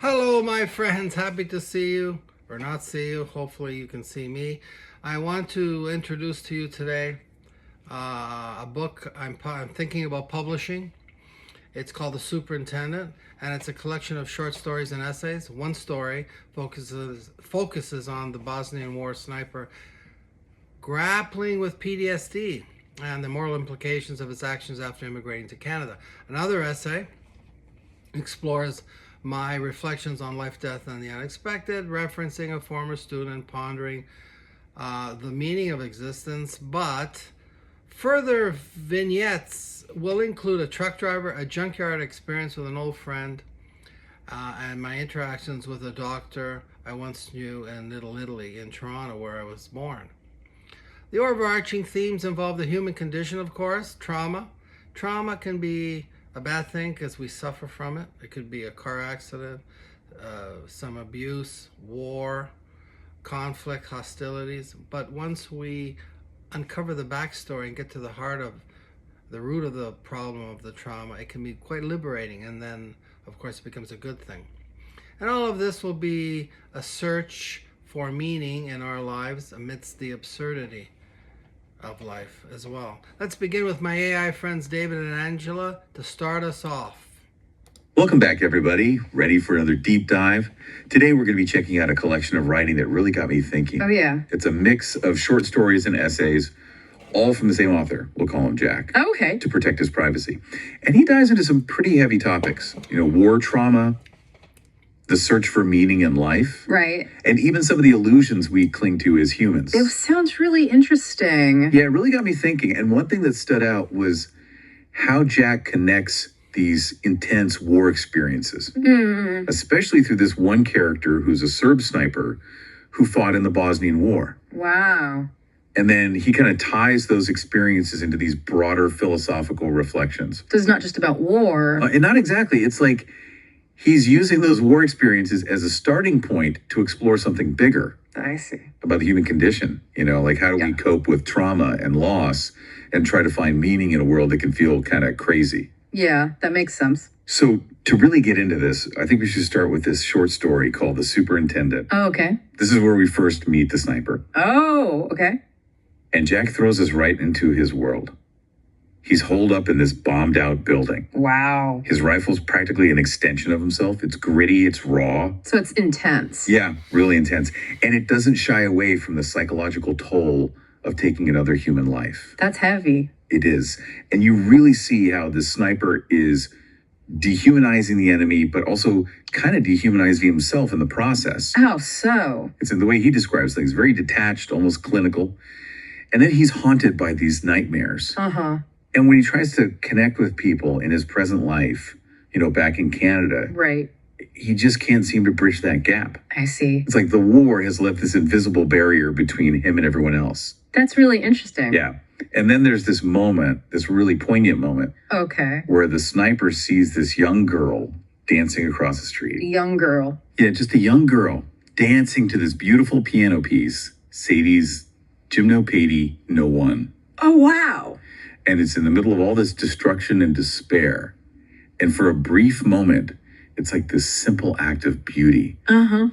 Hello, my friends. Happy to see you, or not see you. Hopefully, you can see me. I want to introduce to you today a book I'm thinking about publishing. It's called The Superintendent, and it's a collection of short stories and essays. One story focuses on the Bosnian War sniper grappling with PTSD and the moral implications of his actions after immigrating to Canada. Another essay explores my reflections on life, death, and the unexpected, referencing a former student pondering the meaning of existence. But further vignettes will include a truck driver, a junkyard experience with an old friend, and my interactions with a doctor I once knew in Little Italy in Toronto, where I was born. The overarching themes involve the human condition, of course, trauma. Trauma can be a bad thing because we suffer from it. It could be a car accident, some abuse, war, conflict, hostilities. But once we uncover the backstory and get to the heart of the root of the problem of the trauma, it can be quite liberating, and then of course it becomes a good thing. And all of this will be a search for meaning in our lives amidst the absurdity of life as well. Let's begin with my AI friends David and Angela to start us off. Welcome back, everybody. Ready for another deep dive? Today we're going to be checking out a collection of writing that really got me thinking. Oh, yeah. It's a mix of short stories and essays, all from the same author. We'll call him Jack. Oh, okay. To protect his privacy. And he dives into some pretty heavy topics. War trauma, the search for meaning in life. Right. And even some of the illusions we cling to as humans. It sounds really interesting. Yeah, it really got me thinking. And one thing that stood out was how Jack connects these intense war experiences, especially through this one character who's a Serb sniper who fought in the Bosnian War. Wow. And then he kind of ties those experiences into these broader philosophical reflections. So it's not just about war. And not exactly. It's like he's using those war experiences as a starting point to explore something bigger. I see. About the human condition, like how do we cope with trauma and loss and try to find meaning in a world that can feel kind of crazy. Yeah, that makes sense. So to really get into this, I think we should start with this short story called The Superintendent. Oh, okay. This is where we first meet the sniper. Oh, okay. And Jack throws us right into his world. He's holed up in this bombed out building. Wow. His rifle's practically an extension of himself. It's gritty, it's raw. So it's intense. Yeah, really intense. And it doesn't shy away from the psychological toll of taking another human life. That's heavy. It is. And you really see how the sniper is dehumanizing the enemy, but also kind of dehumanizing himself in the process. How so? It's in the way he describes things, very detached, almost clinical. And then he's haunted by these nightmares. Uh-huh. And when he tries to connect with people in his present life, back in Canada, right, he just can't seem to bridge that gap. I see. It's like the war has left this invisible barrier between him and everyone else. That's really interesting. Yeah. And then there's this moment, this really poignant moment. Okay. Where the sniper sees this young girl dancing across the street. Young girl. Yeah, just a young girl dancing to this beautiful piano piece, Sadie's Gymnopédie No. 1. Oh, wow. And it's in the middle of all this destruction and despair. And for a brief moment, it's like this simple act of beauty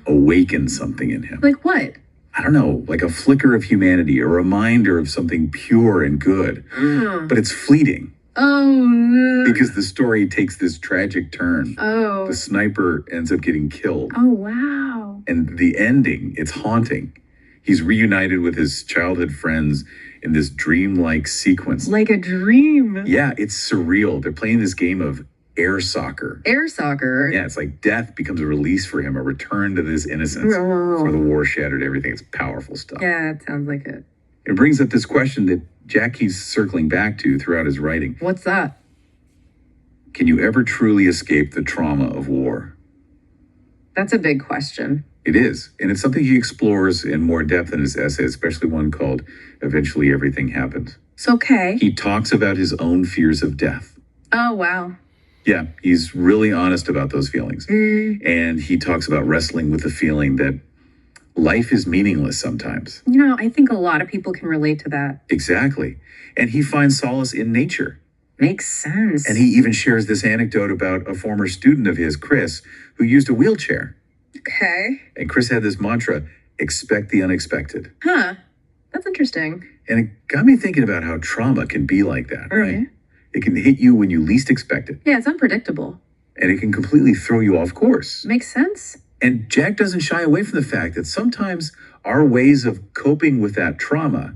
awakens something in him. Like what? I don't know, like a flicker of humanity, a reminder of something pure and good. But it's fleeting. Oh, no. Because the story takes this tragic turn. Oh. The sniper ends up getting killed. Oh, wow. And the ending, it's haunting. He's reunited with his childhood friends in this dreamlike sequence. Like a dream. Yeah, it's surreal. They're playing this game of air soccer. Air soccer? Yeah, it's like death becomes a release for him, a return to this innocence. For the war shattered everything. It's powerful stuff. Yeah, it sounds like it. It brings up this question that Jack keeps circling back to throughout his writing. What's that? Can you ever truly escape the trauma of war? That's a big question. It is. And it's something he explores in more depth in his essay, especially one called Eventually Everything Happens. It's okay. He talks about his own fears of death. Oh, wow. Yeah, he's really honest about those feelings. And he talks about wrestling with the feeling that life is meaningless sometimes. I think a lot of people can relate to that. Exactly. And he finds solace in nature. Makes sense. And he even shares this anecdote about a former student of his, Chris, who used a wheelchair. Okay. And Chris had this mantra, expect the unexpected. Huh. That's interesting. And it got me thinking about how trauma can be like that, right? Okay. It can hit you when you least expect it. Yeah, it's unpredictable. And it can completely throw you off course. Makes sense. And Jack doesn't shy away from the fact that sometimes our ways of coping with that trauma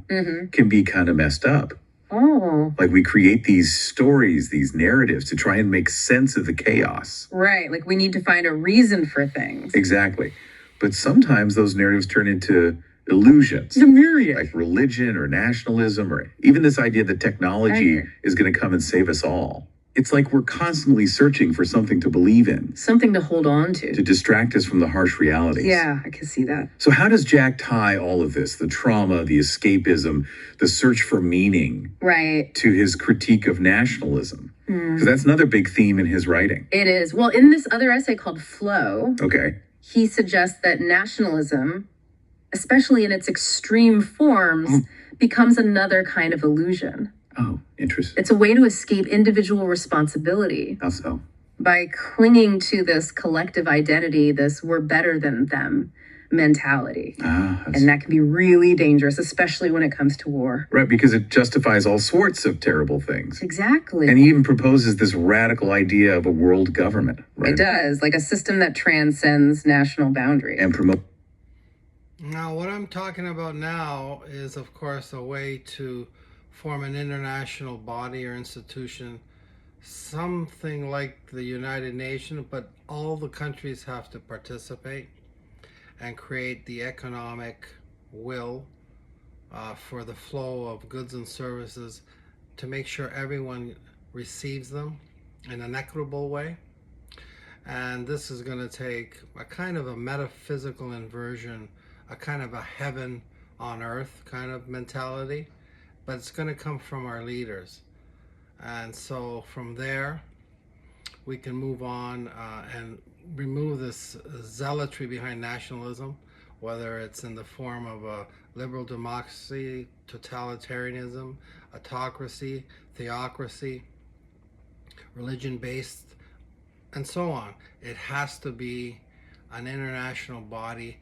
can be kind of messed up. Oh. Like we create these stories, these narratives to try and make sense of the chaos. Right. Like we need to find a reason for things. Exactly. But sometimes those narratives turn into illusions. The myriad. Like religion or nationalism or even this idea that technology Right. is going to come and save us all. It's like we're constantly searching for something to believe in, Something to hold on to. to distract us from the harsh realities. Yeah, I can see that. So how does Jack tie all of this, the trauma, the escapism, the search for meaning, Right. to his critique of nationalism? Because that's another big theme in his writing. It is. Well, in this other essay called Flow, Okay. he suggests that nationalism, especially in its extreme forms, becomes another kind of illusion. Oh, interesting. It's a way to escape individual responsibility How so? by clinging to this collective identity, this we're better than them mentality. And that can be really dangerous, especially when it comes to war. Right, because it justifies all sorts of terrible things. Exactly. And he even proposes this radical idea of a world government, right? It does, like a system that transcends national boundaries. And promote. Now, what I'm talking about now is, of course, a way to form an international body or institution, something like the United Nations, but all the countries have to participate and create the economic will for the flow of goods and services to make sure everyone receives them in an equitable way. And this is going to take a kind of a metaphysical inversion, a kind of a heaven on earth kind of mentality, but it's going to come from our leaders. And so from there, we can move on and remove this zealotry behind nationalism, whether it's in the form of a liberal democracy, totalitarianism, autocracy, theocracy, religion-based, and so on. It has to be an international body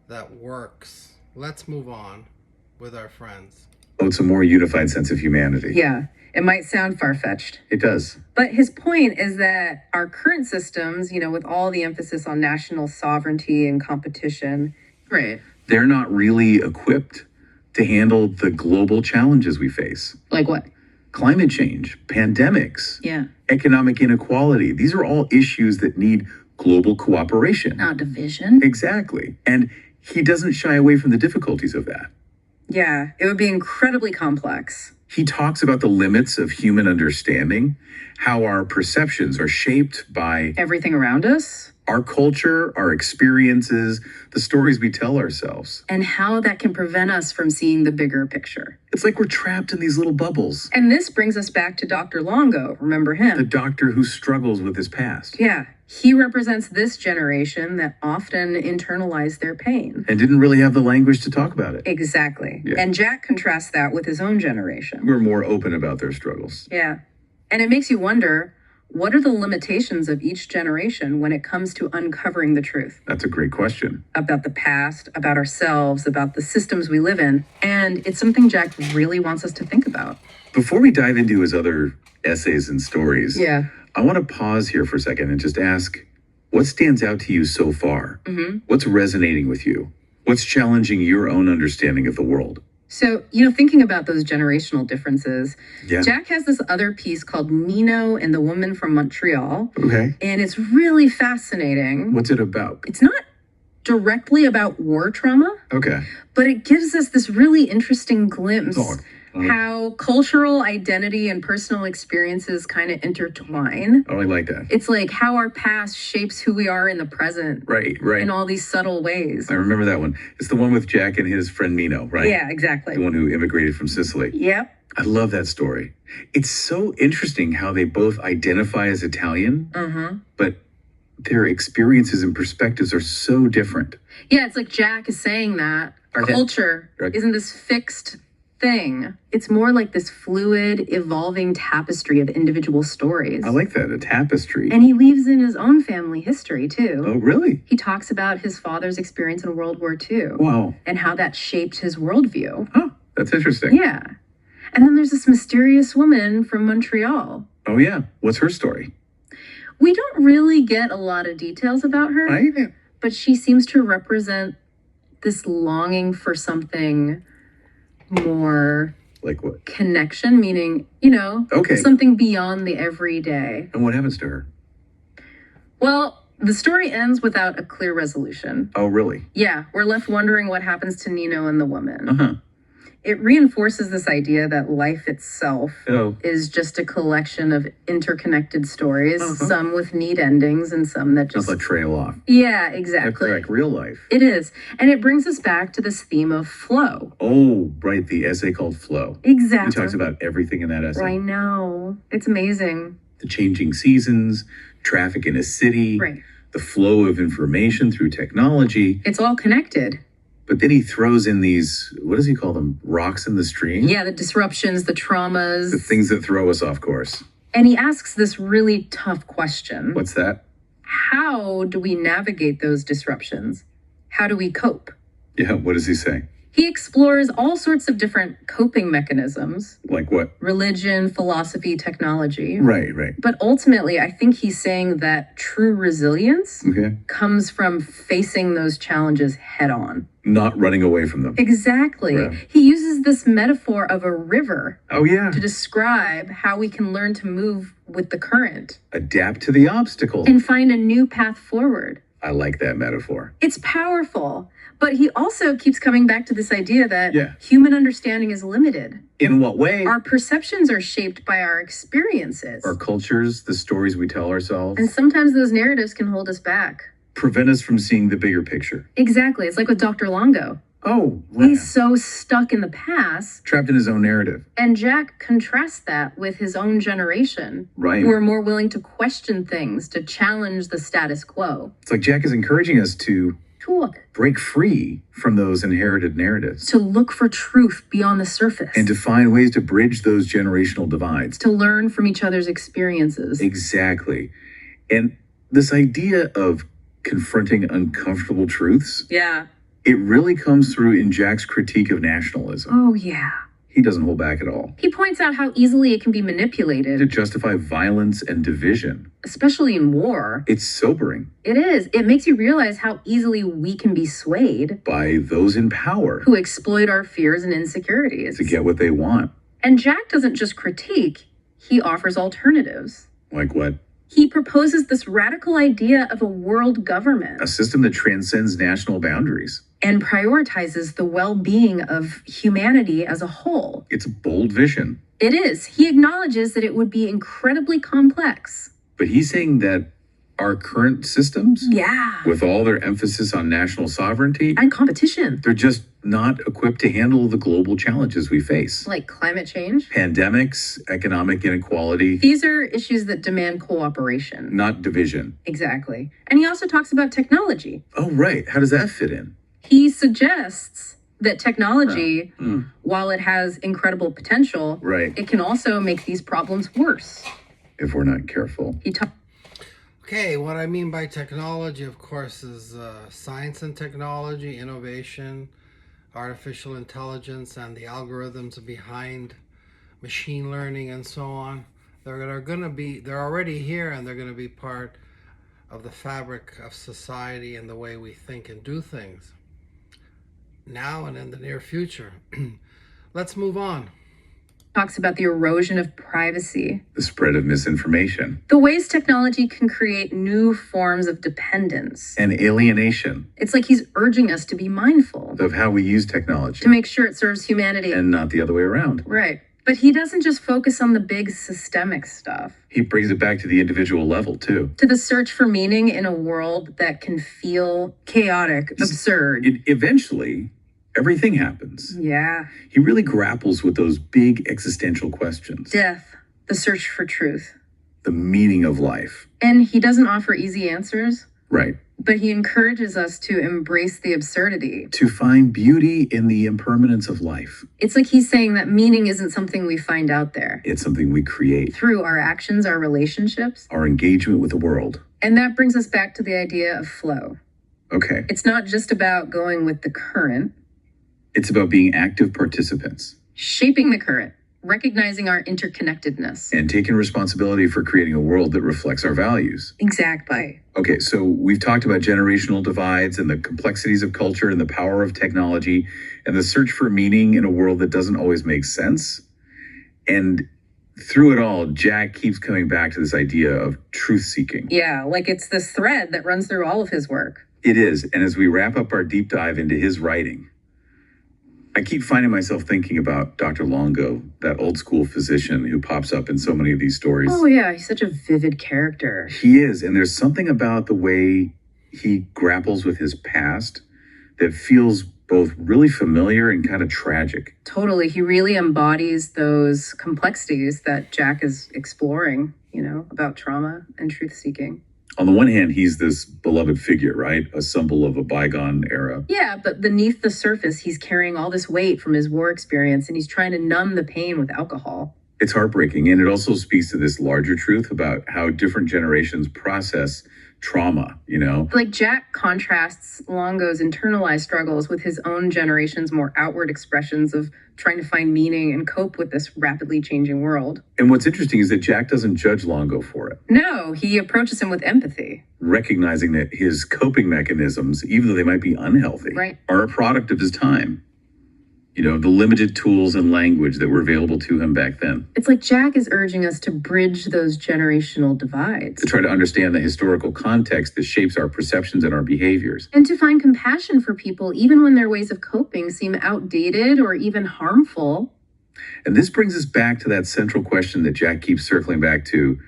that works. Let's move on with our friends. It's a more unified sense of humanity. Yeah, it might sound far-fetched. It does. But his point is that our current systems, with all the emphasis on national sovereignty and competition, right? They're not really equipped to handle the global challenges we face. Like what? Climate change, pandemics, Yeah. economic inequality. These are all issues that need global cooperation. Not division. Exactly. And he doesn't shy away from the difficulties of that. Yeah, it would be incredibly complex. He talks about the limits of human understanding, how our perceptions are shaped by Everything around us, our culture, our experiences, the stories we tell ourselves. and how that can prevent us from seeing the bigger picture. It's like we're trapped in these little bubbles. And this brings us back to Dr. Longo. Remember him? The doctor who struggles with his past Yeah, he represents this generation that often internalize their pain. and didn't really have the language to talk about it. Exactly. Yeah. And Jack contrasts that with his own generation. We're more open about their struggles. Yeah. And it makes you wonder, what are the limitations of each generation when it comes to uncovering the truth That's a great question. about the past, about ourselves, about the systems we live in? And it's something Jack really wants us to think about. Before we dive into his other essays and stories, Yeah. I want to pause here for a second and just ask, what stands out to you so far? What's resonating with you? What's challenging your own understanding of the world? So, thinking about those generational differences, Yeah. Jack has this other piece called Nino and the Woman from Montreal. Okay. And it's really fascinating. What's it about? It's not directly about war trauma, Okay. but it gives us this really interesting glimpse Oh, how cultural identity and personal experiences kind of intertwine. I like that. It's like how our past shapes who we are in the present Right. in all these subtle ways. I remember that one. It's the one with Jack and his friend Nino, right? Yeah, exactly. The one who immigrated from Sicily. Yep. I love that story. It's so interesting how they both identify as Italian, but their experiences and perspectives are so different. Yeah, it's like Jack is saying that Are they- culture Right. isn't this fixed thing. It's more like this fluid, evolving tapestry of individual stories. I like that, a tapestry. And he weaves in his own family history, too. Oh, really? He talks about his father's experience in World War II. Wow. And how that shaped his worldview. Huh, that's interesting. Yeah. And then there's this mysterious woman from Montreal. Oh, yeah. What's her story? We don't really get a lot of details about her. Right? But she seems to represent this longing for something more Like what? connection, meaning, Okay. something beyond the everyday. And what happens to her? Well, the story ends without a clear resolution. Oh, really? Yeah, we're left wondering what happens to Nino and the woman. Uh-huh. It reinforces this idea that life itself Oh. is just a collection of interconnected stories, some with neat endings and some that just... Just like trail off. Yeah, exactly. Like real life. It is. And it brings us back to this theme of flow. Oh, right. The essay called Flow. Exactly. He talks about everything in that essay. I know. It's amazing. The changing seasons, traffic in a city, Right. the flow of information through technology. It's all connected. But then he throws in these, what does he call them? Rocks in the stream? Yeah, the disruptions, the traumas. The things that throw us off course. And he asks this really tough question. What's that? How do we navigate those disruptions? How do we cope? Yeah, what does he say? He explores all sorts of different coping mechanisms. Like what? Religion, philosophy, technology. Right, right. But ultimately, I think he's saying that true resilience Okay. comes from facing those challenges head on. Not running away from them. Exactly. Yeah. He uses this metaphor of a river Oh, yeah. to describe how we can learn to move with the current Adapt to the obstacle. and find a new path forward. I like that metaphor. It's powerful, but he also keeps coming back to this idea that Yeah. human understanding is limited. In what way? Our perceptions are shaped by our experiences. Our cultures, the stories we tell ourselves, And sometimes those narratives can hold us back. prevent us from seeing the bigger picture. Exactly. It's like with Dr. Longo. Oh, wow. He's so stuck in the past. Trapped in his own narrative. And Jack contrasts that with his own generation, Right. who are more willing to question things, to challenge the status quo. It's like Jack is encouraging us to To look, break free from those inherited narratives to look for truth beyond the surface, and to find ways to bridge those generational divides. to learn from each other's experiences. Exactly. And this idea of confronting uncomfortable truths, Yeah. it really comes through in Jack's critique of nationalism. Oh, yeah. He doesn't hold back at all. He points out how easily it can be To manipulated, justify violence and division. especially in war. It's sobering It is. It makes you realize how easily we can be swayed, by those in power who exploit our fears and insecurities. to get what they want. And Jack doesn't just critique, he offers alternatives. Like what? He proposes this radical idea of a world government A system that transcends national boundaries. and prioritizes the well-being of humanity as a whole. It's a bold vision. It is. He acknowledges that it would be incredibly complex. But he's saying that our current systems, Yeah. with all their emphasis on national sovereignty, And competition, they're just not equipped to handle the global challenges we face. like climate change. Pandemics, economic inequality, These are issues that demand cooperation. not division. Exactly. And he also talks about technology. Oh, right. How does that fit in? He suggests that technology, while it has incredible potential, Right. it can also make these problems worse. If we're not careful. He talks Okay, what I mean by technology, of course, is science and technology, innovation, artificial intelligence, and the algorithms behind machine learning and so on. They're already here, and they're going to be part of the fabric of society and the way we think and do things now and in the near future. Let's move on. talks about the erosion of privacy, The spread of misinformation the ways technology can create new forms of dependence. and alienation It's like he's urging us to be mindful, of how we use technology to make sure it serves humanity. and not the other way around. Right. But he doesn't just focus on the big systemic stuff. He brings it back to the individual level, too. To the search for meaning in a world that can feel chaotic, absurd. Eventually, everything happens. Yeah. He really grapples with those big existential questions. Death, the search for truth. The meaning of life. And he doesn't offer easy answers. Right. But he encourages us to embrace the absurdity. To find beauty in the impermanence of life. It's like he's saying that meaning isn't something we find out there. It's something we create. Through our actions, our relationships. Our engagement with the world. And that brings us back to the idea of flow. Okay. It's not just about going with the current. It's about being active participants. Shaping the current. Recognizing our interconnectedness. And taking responsibility for creating a world that reflects our values. Exactly. Okay, so we've talked about generational divides and the complexities of culture and the power of technology and the search for meaning in a world that doesn't always make sense. And through it all, Jack keeps coming back to this idea of truth seeking. Yeah, like it's this thread that runs through all of his work. It is. And as we wrap up our deep dive into his writing, I keep finding myself thinking about Dr. Longo, that old school physician who pops up in so many of these stories. Oh, yeah, he's such a vivid character. He is. And there's something about the way he grapples with his past that feels both really familiar and kind of tragic. Totally. He really embodies those complexities that Jack is exploring, about trauma and truth seeking. On the one hand, he's this beloved figure, right? A symbol of a bygone era. Yeah, but beneath the surface, he's carrying all this weight from his war experience, and he's trying to numb the pain with alcohol. It's heartbreaking, and it also speaks to this larger truth about how different generations process trauma, Like Jack contrasts Longo's internalized struggles with his own generation's more outward expressions of trying to find meaning and cope with this rapidly changing world. And what's interesting is that Jack doesn't judge Longo for it. No, he approaches him with empathy. Recognizing that his coping mechanisms, even though they might be unhealthy, right, are a product of his time. The limited tools and language that were available to him back then. It's like Jack is urging us to bridge those generational divides. To try to understand the historical context that shapes our perceptions and our behaviors. And to find compassion for people even when their ways of coping seem outdated or even harmful. And this brings us back to that central question that Jack keeps circling back to.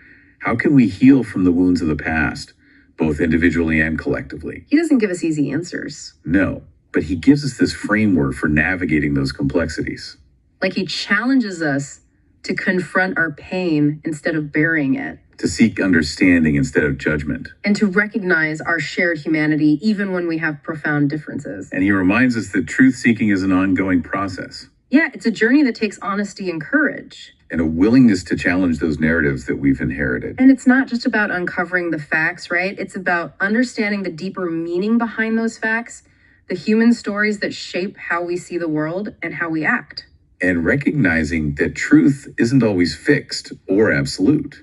How can we heal from the wounds of the past, both individually and collectively? He doesn't give us easy answers. No. But he gives us this framework for navigating those complexities. Like he challenges us to confront our pain instead of burying it. To seek understanding instead of judgment. And to recognize our shared humanity even when we have profound differences. And he reminds us that truth-seeking is an ongoing process. Yeah, it's a journey that takes honesty and courage. And a willingness to challenge those narratives that we've inherited. And it's not just about uncovering the facts, right? It's about understanding the deeper meaning behind those facts. The human stories that shape how we see the world and how we act. And recognizing that truth isn't always fixed or absolute.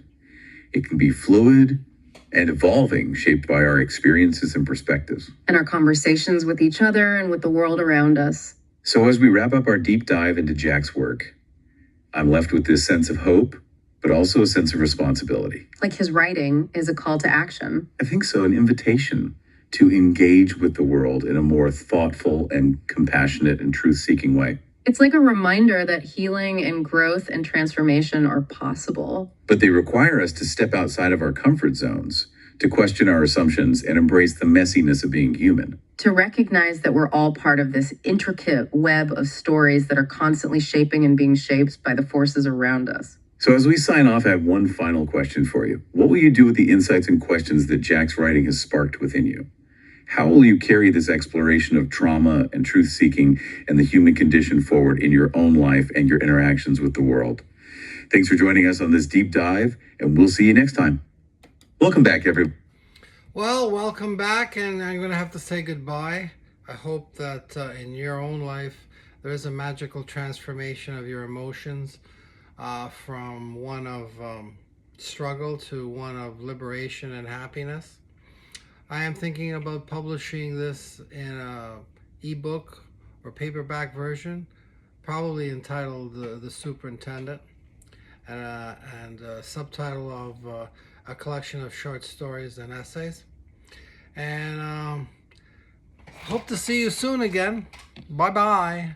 It can be fluid and evolving, shaped by our experiences and perspectives. And our conversations with each other and with the world around us. So as we wrap up our deep dive into Jack's work, I'm left with this sense of hope, but also a sense of responsibility. Like his writing is a call to action. I think so, an invitation to engage with the world in a more thoughtful and compassionate and truth-seeking way. It's like a reminder that healing and growth and transformation are possible. But they require us to step outside of our comfort zones, to question our assumptions and embrace the messiness of being human. To recognize that we're all part of this intricate web of stories that are constantly shaping and being shaped by the forces around us. So as we sign off, I have one final question for you. What will you do with the insights and questions that Jack's writing has sparked within you? How will you carry this exploration of trauma and truth-seeking and the human condition forward in your own life and your interactions with the world? Thanks for joining us on this deep dive, and we'll see you next time. Welcome back, everyone. Well, welcome back, and I'm going to have to say goodbye. I hope that in your own life, there is a magical transformation of your emotions from one of struggle to one of liberation and happiness. I am thinking about publishing this in a ebook or paperback version, probably entitled The Superintendent, and a subtitle of a collection of short stories and essays. And hope to see you soon again. Bye-bye.